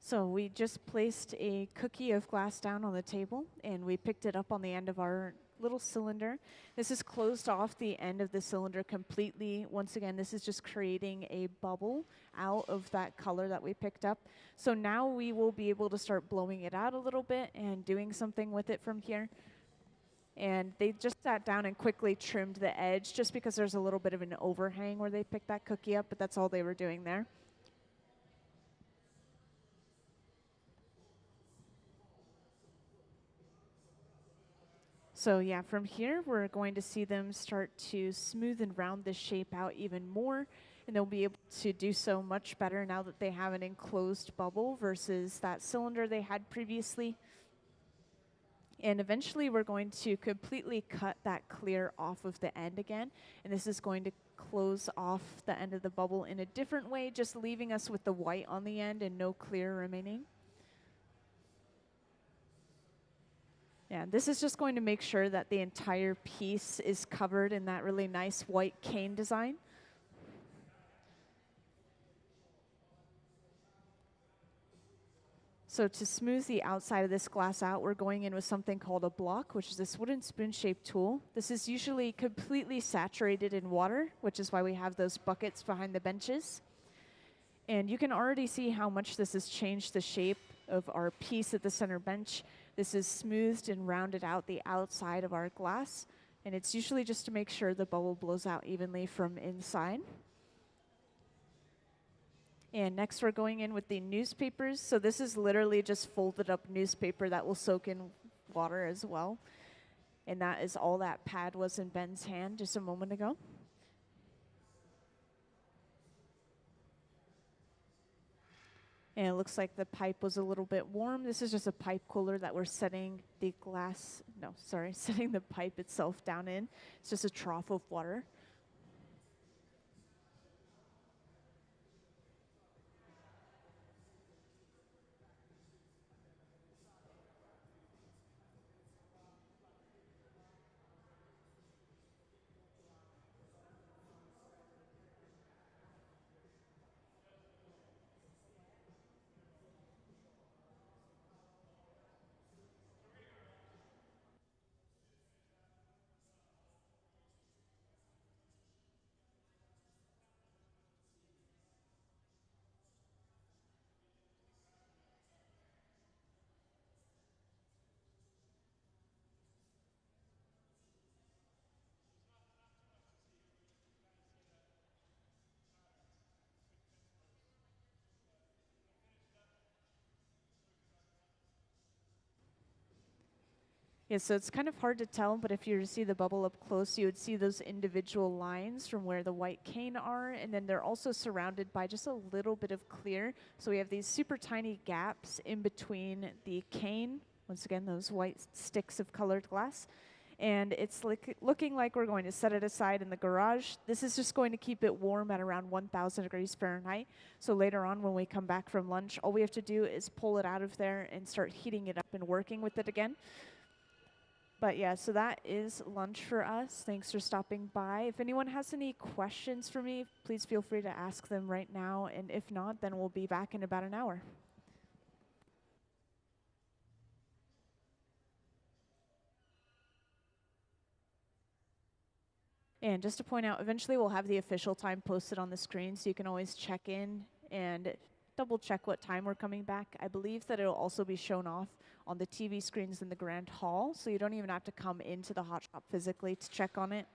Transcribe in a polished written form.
So we just placed a cookie of glass down on the table, and we picked it up on the end of our little cylinder. This is closed off the end of the cylinder completely. Once again, this is just creating a bubble out of that color that we picked up. So now we will be able to start blowing it out a little bit and doing something with it from here. And they just sat down and quickly trimmed the edge just because there's a little bit of an overhang where they picked that cookie up, but that's all they were doing there. So yeah, from here, we're going to see them start to smooth and round this shape out even more, and they'll be able to do so much better now that they have an enclosed bubble versus that cylinder they had previously. And eventually, we're going to completely cut that clear off of the end again, and this is going to close off the end of the bubble in a different way, just leaving us with the white on the end and no clear remaining. Yeah, this is just going to make sure that the entire piece is covered in that really nice white cane design. So to smooth the outside of this glass out, we're going in with something called a block, which is this wooden spoon-shaped tool. This is usually completely saturated in water, which is why we have those buckets behind the benches. And you can already see how much this has changed the shape of our piece at the center bench. This is smoothed and rounded out the outside of our glass, and it's usually just to make sure the bubble blows out evenly from inside. And next we're going in with the newspapers. So this is literally just folded up newspaper that will soak in water as well. And that is all that pad was in Ben's hand just a moment ago. And it looks like the pipe was a little bit warm. This is just a pipe cooler that we're setting the setting the pipe itself down in. It's just a trough of water. Yeah, so it's kind of hard to tell, but if you were to see the bubble up close, you would see those individual lines from where the white cane are, and then they're also surrounded by just a little bit of clear. So we have these super tiny gaps in between the cane, once again, those white sticks of colored glass, and it's looking like we're going to set it aside in the garage. This is just going to keep it warm at around 1,000 degrees Fahrenheit. So later on when we come back from lunch, all we have to do is pull it out of there and start heating it up and working with it again. But yeah, so that is lunch for us. Thanks for stopping by. If anyone has any questions for me, please feel free to ask them right now. And if not, then we'll be back in about an hour. And just to point out, eventually we'll have the official time posted on the screen, so you can always check in and double check what time we're coming back. I believe that it'll also be shown off on the TV screens in the Grand Hall, so you don't even have to come into the hot shop physically to check on it.